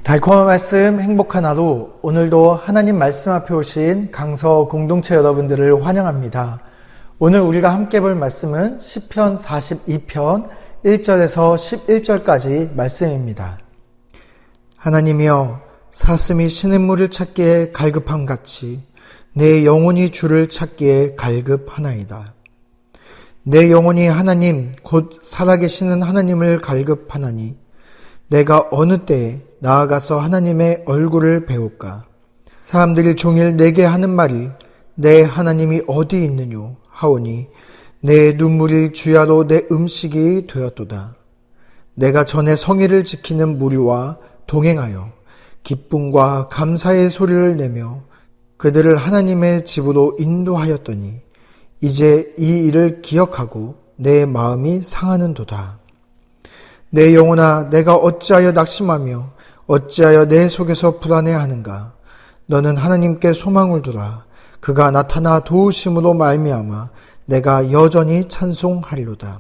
달콤한 말씀, 행복한 하루. 오늘도 하나님 말씀 앞에 오신 강서 공동체 여러분들을 환영합니다. 오늘 우리가 함께 볼 말씀은 시편 42편 1절에서 11절까지 말씀입니다. 하나님이여, 사슴이 시냇물을 찾기에 갈급함같이 내 영혼이 주를 찾기에 갈급하나이다. 내 영혼이 하나님 곧 살아계시는 하나님을 갈급하나니 내가 어느 때에 나아가서 하나님의 얼굴을 배울까? 사람들이 종일 내게 하는 말이 내 하나님이 어디 있느뇨 하오니 내 눈물이 주야로 내 음식이 되었도다. 내가 전에 성의를 지키는 무리와 동행하여 기쁨과 감사의 소리를 내며 그들을 하나님의 집으로 인도하였더니 이제 이 일을 기억하고 내 마음이 상하는도다. 내 영혼아, 내가 어찌하여 낙심하며 어찌하여 내 속에서 불안해하는가? 너는 하나님께 소망을 두라. 그가 나타나 도우심으로 말미암아 내가 여전히 찬송하리로다.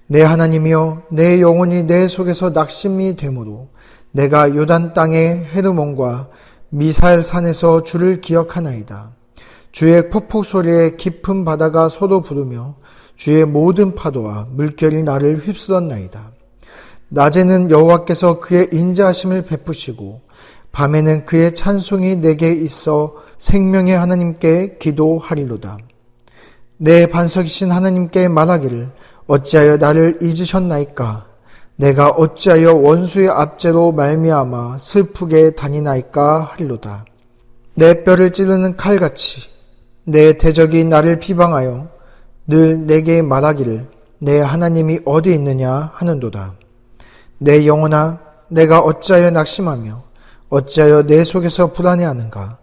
내 하나님이여, 내 영혼이 내 속에서 낙심이 되므로 내가 요단 땅의 헤르몬과 미살산에서 주를 기억하나이다. 주의 폭풍 소리에 깊은 바다가 서로 부르며 주의 모든 파도와 물결이 나를 휩쓸었나이다. 낮에는 여호와께서 그의 인자하심을 베푸시고 밤에는 그의 찬송이 내게 있어 생명의 하나님께 기도하리로다. 내 반석이신 하나님께 말하기를 어찌하여 나를 잊으셨나이까? 내가 어찌하여 원수의 압제로 말미암아 슬프게 다니나이까 하리로다. 내 뼈를 찌르는 칼같이 내 대적이 나를 비방하여 늘 내게 말하기를 내 하나님이 어디 있느냐 하는도다. 내 영혼아, 내가 어찌하여 낙심하며 어찌하여 내 속에서 불안해하는가?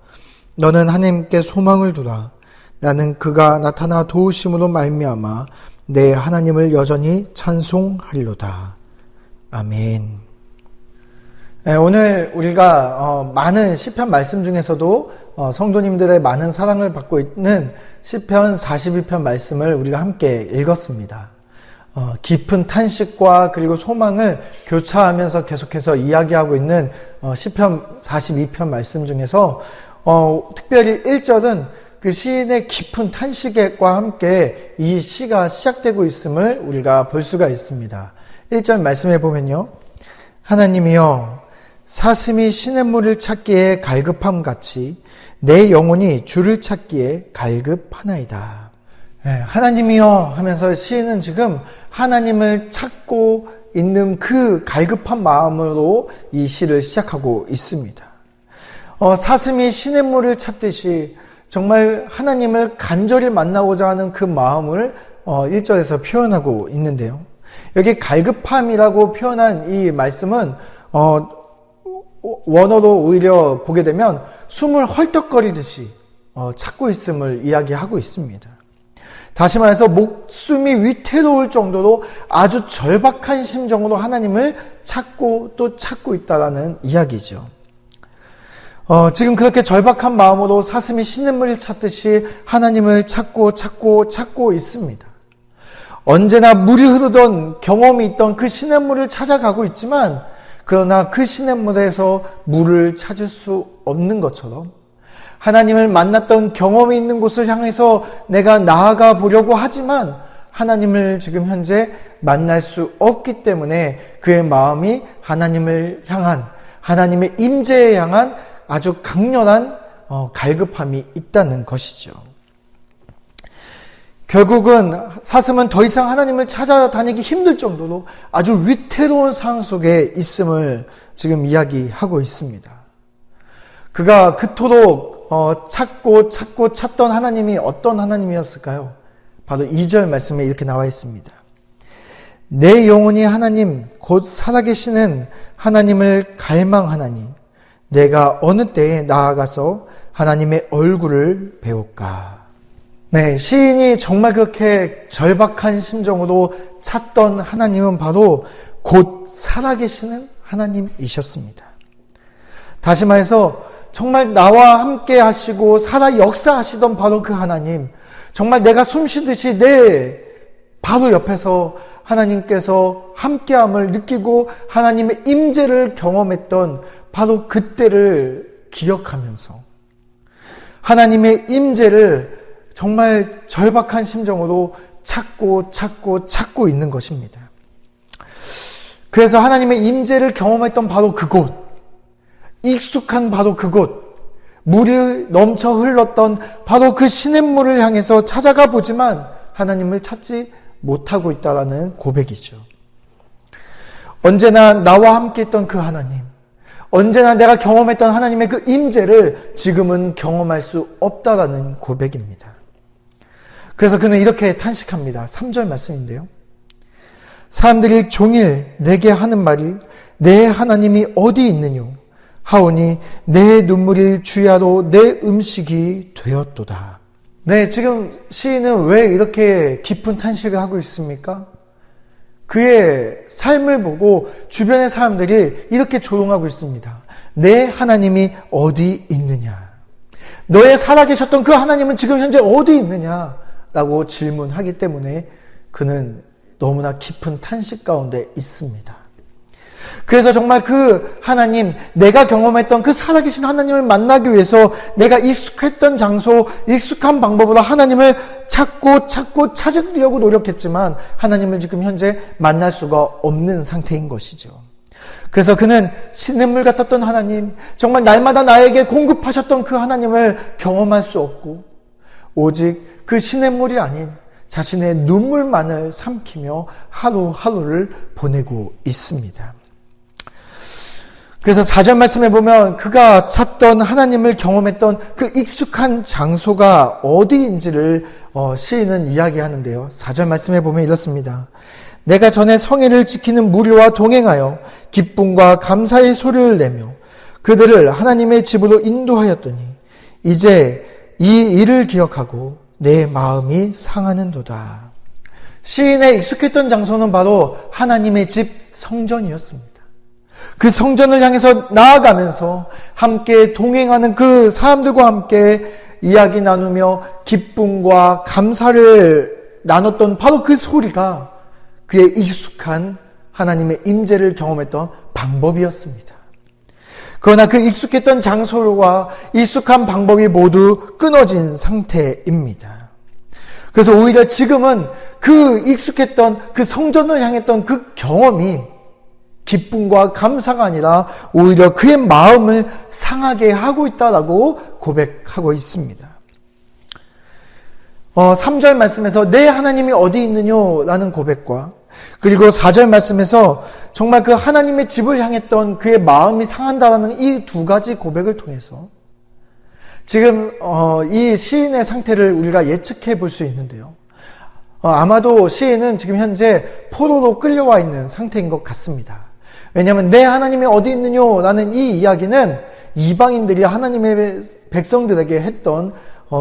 너는 하나님께 소망을 두라. 나는 그가 나타나 도우심으로 말미암아 내 하나님을 여전히 찬송하리로다. 아멘. 네, 오늘 우리가 많은 시편 말씀 중에서도 성도님들의 많은 사랑을 받고 있는 시편 42편 말씀을 우리가 함께 읽었습니다. 깊은 탄식과 그리고 소망을 교차하면서 계속해서 이야기하고 있는 시편 42편 말씀 중에서 특별히 1절은 그 시인의 깊은 탄식과 함께 이 시가 시작되고 있음을 우리가 볼 수가 있습니다. 1절 말씀해 보면요. 하나님이여, 사슴이 시냇물을 찾기에 갈급함같이 내 영혼이 주를 찾기에 갈급하나이다. 하나님이여 하면서 시인은 지금 하나님을 찾고 있는 그 갈급한 마음으로 이 시를 시작하고 있습니다. 사슴이 시냇물을 찾듯이 정말 하나님을 간절히 만나고자 하는 그 마음을 1절에서 표현하고 있는데요. 여기 갈급함이라고 표현한 이 말씀은 원어로 오히려 보게 되면 숨을 헐떡거리듯이 찾고 있음을 이야기하고 있습니다. 다시 말해서 목숨이 위태로울 정도로 아주 절박한 심정으로 하나님을 찾고 또 찾고 있다라는 이야기죠. 지금 그렇게 절박한 마음으로 사슴이 시냇물을 찾듯이 하나님을 찾고 있습니다. 언제나 물이 흐르던 경험이 있던 그 시냇물을 찾아가고 있지만 그러나 그 시냇물에서 물을 찾을 수 없는 것처럼 하나님을 만났던 경험이 있는 곳을 향해서 내가 나아가 보려고 하지만 하나님을 지금 현재 만날 수 없기 때문에 그의 마음이 하나님을 향한, 하나님의 임재에 향한 아주 강렬한 갈급함이 있다는 것이죠. 결국은 사슴은 더 이상 하나님을 찾아다니기 힘들 정도로 아주 위태로운 상황 속에 있음을 지금 이야기하고 있습니다. 그가 그토록 찾던 하나님이 어떤 하나님이었을까요? 바로 2절 말씀에 이렇게 나와 있습니다. 내 영혼이 하나님 곧 살아계시는 하나님을 갈망하나니 내가 어느 때에 나아가서 하나님의 얼굴을 배울까? 네, 시인이 정말 그렇게 절박한 심정으로 찾던 하나님은 바로 곧 살아계시는 하나님이셨습니다. 다시 말해서 정말 나와 함께 하시고 살아 역사하시던 바로 그 하나님, 정말 내가 숨쉬듯이 내 바로 옆에서 하나님께서 함께함을 느끼고 하나님의 임재를 경험했던 바로 그때를 기억하면서 하나님의 임재를 정말 절박한 심정으로 찾고 있는 것입니다. 그래서 하나님의 임재를 경험했던 바로 그곳, 익숙한 바로 그곳, 물이 넘쳐 흘렀던 바로 그 시냇물을 향해서 찾아가 보지만 하나님을 찾지 못하고 있다라는 고백이죠. 언제나 나와 함께 했던 그 하나님, 언제나 내가 경험했던 하나님의 그 임재를 지금은 경험할 수 없다라는 고백입니다. 그래서 그는 이렇게 탄식합니다. 3절 말씀인데요. 사람들이 종일 내게 하는 말이 내 하나님이 어디 있느뇨 하오니 내 눈물이 주야로 내 음식이 되었도다. 네, 지금 시인은 왜 이렇게 깊은 탄식을 하고 있습니까? 그의 삶을 보고 주변의 사람들이 이렇게 조롱하고 있습니다. 내 하나님이 어디 있느냐? 너의 살아계셨던 그 하나님은 지금 현재 어디 있느냐? 라고 질문하기 때문에 그는 너무나 깊은 탄식 가운데 있습니다. 그래서 정말 그 하나님, 내가 경험했던 그 살아계신 하나님을 만나기 위해서 내가 익숙했던 장소, 익숙한 방법으로 하나님을 찾으려고 노력했지만 하나님을 지금 현재 만날 수가 없는 상태인 것이죠. 그래서 그는 시냇물 같았던 하나님, 정말 날마다 나에게 공급하셨던 그 하나님을 경험할 수 없고 오직 그 시냇물이 아닌 자신의 눈물만을 삼키며 하루하루를 보내고 있습니다. 그래서 4절 말씀에 보면 그가 찾던 하나님을 경험했던 그 익숙한 장소가 어디인지를 시인은 이야기하는데요. 4절 말씀에 보면 이렇습니다. 내가 전에 성회를 지키는 무리와 동행하여 기쁨과 감사의 소리를 내며 그들을 하나님의 집으로 인도하였더니 이제 이 일을 기억하고 내 마음이 상하는도다. 시인의 익숙했던 장소는 바로 하나님의 집 성전이었습니다. 그 성전을 향해서 나아가면서 함께 동행하는 그 사람들과 함께 이야기 나누며 기쁨과 감사를 나눴던 바로 그 소리가 그의 익숙한 하나님의 임재를 경험했던 방법이었습니다. 그러나 그 익숙했던 장소와 익숙한 방법이 모두 끊어진 상태입니다. 그래서 오히려 지금은 그 익숙했던 그 성전을 향했던 그 경험이 기쁨과 감사가 아니라 오히려 그의 마음을 상하게 하고 있다라고 고백하고 있습니다. 3절 말씀에서 내 하나님이 어디 있느뇨? 라는 고백과 그리고 4절 말씀에서 정말 그 하나님의 집을 향했던 그의 마음이 상한다라는 이 두 가지 고백을 통해서 지금 이 시인의 상태를 우리가 예측해 볼 수 있는데요. 아마도 시인은 지금 현재 포로로 끌려와 있는 상태인 것 같습니다. 왜냐하면 내 하나님이 어디 있느뇨? 라는 이 이야기는 이방인들이 하나님의 백성들에게 했던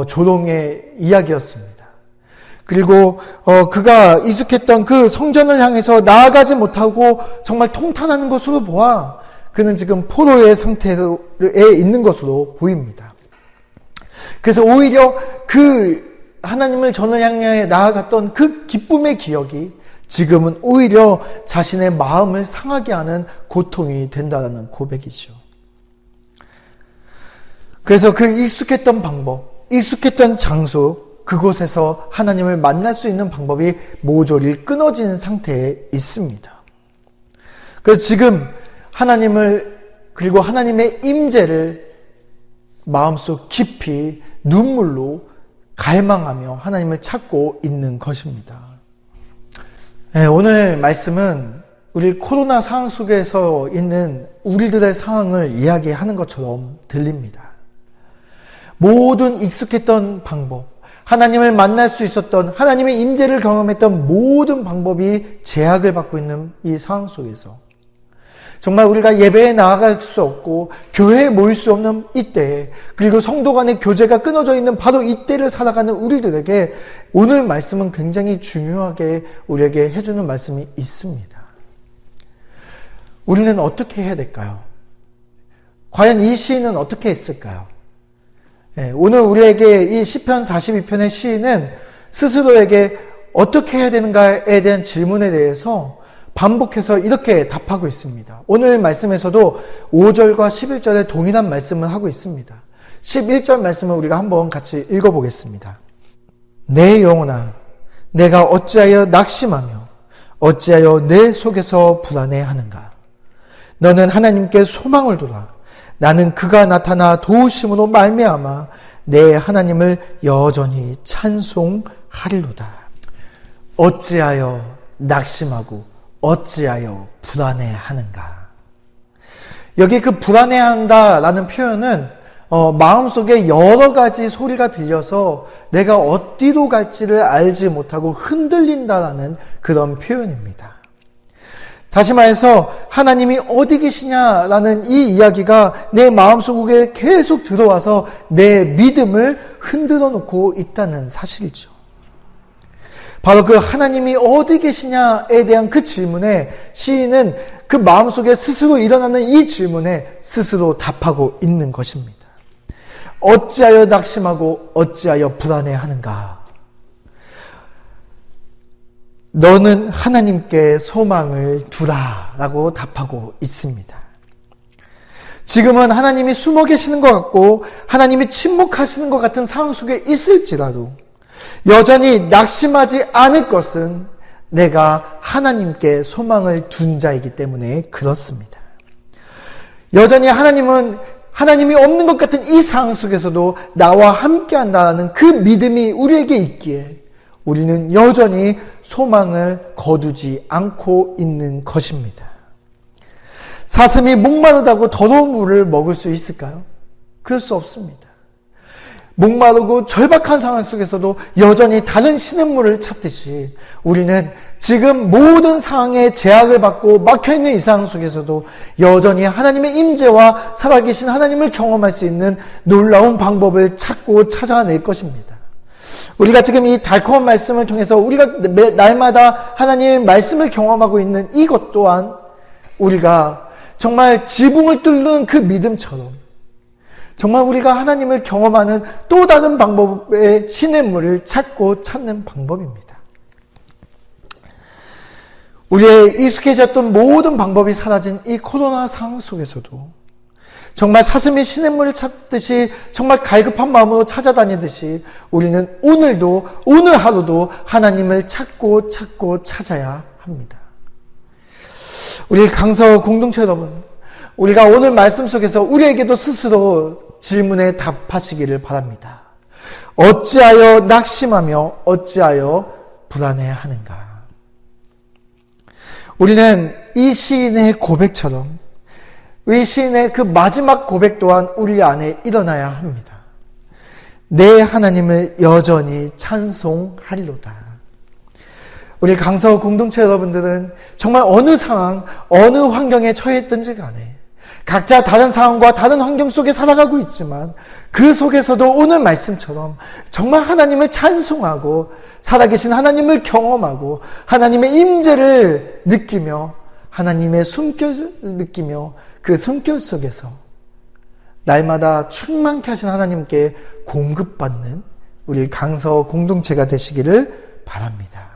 조롱의 이야기였습니다. 그리고 그가 익숙했던 그 성전을 향해서 나아가지 못하고 정말 통탄하는 것으로 보아 그는 지금 포로의 상태에 있는 것으로 보입니다. 그래서 오히려 그 하나님을 전을 향해 나아갔던 그 기쁨의 기억이 지금은 오히려 자신의 마음을 상하게 하는 고통이 된다는 고백이죠. 그래서 그 익숙했던 방법, 익숙했던 장소, 그곳에서 하나님을 만날 수 있는 방법이 모조리 끊어진 상태에 있습니다. 그래서 지금 하나님을 그리고 하나님의 임재를 마음속 깊이 눈물로 갈망하며 하나님을 찾고 있는 것입니다. 네, 오늘 말씀은 우리 코로나 상황 속에서 있는 우리들의 상황을 이야기하는 것처럼 들립니다. 모든 익숙했던 방법, 하나님을 만날 수 있었던 하나님의 임재를 경험했던 모든 방법이 제약을 받고 있는 이 상황 속에서 정말 우리가 예배에 나아갈 수 없고 교회에 모일 수 없는 이때에 그리고 성도 간의 교제가 끊어져 있는 바로 이때를 살아가는 우리들에게 오늘 말씀은 굉장히 중요하게 우리에게 해주는 말씀이 있습니다. 우리는 어떻게 해야 될까요? 과연 이 시인은 어떻게 했을까요? 오늘 우리에게 이 시편 42편의 시인은 스스로에게 어떻게 해야 되는가에 대한 질문에 대해서 반복해서 이렇게 답하고 있습니다. 오늘 말씀에서도 5절과 11절에 동일한 말씀을 하고 있습니다. 11절 말씀을 우리가 한번 같이 읽어보겠습니다. 내 영혼아, 내가 어찌하여 낙심하며 어찌하여 내 속에서 불안해하는가? 너는 하나님께 소망을 두라. 나는 그가 나타나 도우심으로 말미암아 내 하나님을 여전히 찬송하리로다. 어찌하여 낙심하고 어찌하여 불안해하는가? 여기 그 불안해한다라는 표현은 마음속에 여러 가지 소리가 들려서 내가 어디로 갈지를 알지 못하고 흔들린다라는 그런 표현입니다. 다시 말해서 하나님이 어디 계시냐라는 이 이야기가 내 마음속에 계속 들어와서 내 믿음을 흔들어 놓고 있다는 사실이죠. 바로 그 하나님이 어디 계시냐에 대한 그 질문에 시인은 그 마음속에 스스로 일어나는 이 질문에 스스로 답하고 있는 것입니다. 어찌하여 낙심하고 어찌하여 불안해하는가? 너는 하나님께 소망을 두라 라고 답하고 있습니다. 지금은 하나님이 숨어 계시는 것 같고 하나님이 침묵하시는 것 같은 상황 속에 있을지라도 여전히 낙심하지 않을 것은 내가 하나님께 소망을 둔 자이기 때문에 그렇습니다. 여전히 하나님이 없는 것 같은 이 상황 속에서도 나와 함께 한다는 그 믿음이 우리에게 있기에 우리는 여전히 소망을 거두지 않고 있는 것입니다. 사슴이 목마르다고 더러운 물을 먹을 수 있을까요? 그럴 수 없습니다. 목마르고 절박한 상황 속에서도 여전히 다른 시냇물을 찾듯이 우리는 지금 모든 상황에 제약을 받고 막혀있는 이 상황 속에서도 여전히 하나님의 임재와 살아계신 하나님을 경험할 수 있는 놀라운 방법을 찾고 찾아낼 것입니다. 우리가 지금 이 달콤한 말씀을 통해서 우리가 날마다 하나님의 말씀을 경험하고 있는 이것 또한 우리가 정말 지붕을 뚫는 그 믿음처럼 정말 우리가 하나님을 경험하는 또 다른 방법의 시냇물을 찾고 찾는 방법입니다. 우리의 익숙해졌던 모든 방법이 사라진 이 코로나 상황 속에서도 정말 사슴이 시냇물을 찾듯이 정말 갈급한 마음으로 찾아다니듯이 우리는 오늘도 오늘 하루도 하나님을 찾고 찾아야 합니다. 우리 강서 공동체 여러분, 우리가 오늘 말씀 속에서 우리에게도 스스로 질문에 답하시기를 바랍니다. 어찌하여 낙심하며 어찌하여 불안해하는가? 우리는 이 시인의 고백처럼 이 시인의 그 마지막 고백 또한 우리 안에 일어나야 합니다. 내 하나님을 여전히 찬송하리로다. 우리 강서 공동체 여러분들은 정말 어느 상황, 어느 환경에 처해있든지 간에 각자 다른 상황과 다른 환경 속에 살아가고 있지만 그 속에서도 오늘 말씀처럼 정말 하나님을 찬송하고 살아계신 하나님을 경험하고 하나님의 임재를 느끼며 하나님의 숨결을 느끼며 그 숨결 속에서 날마다 충만케 하신 하나님께 공급받는 우리 강서 공동체가 되시기를 바랍니다.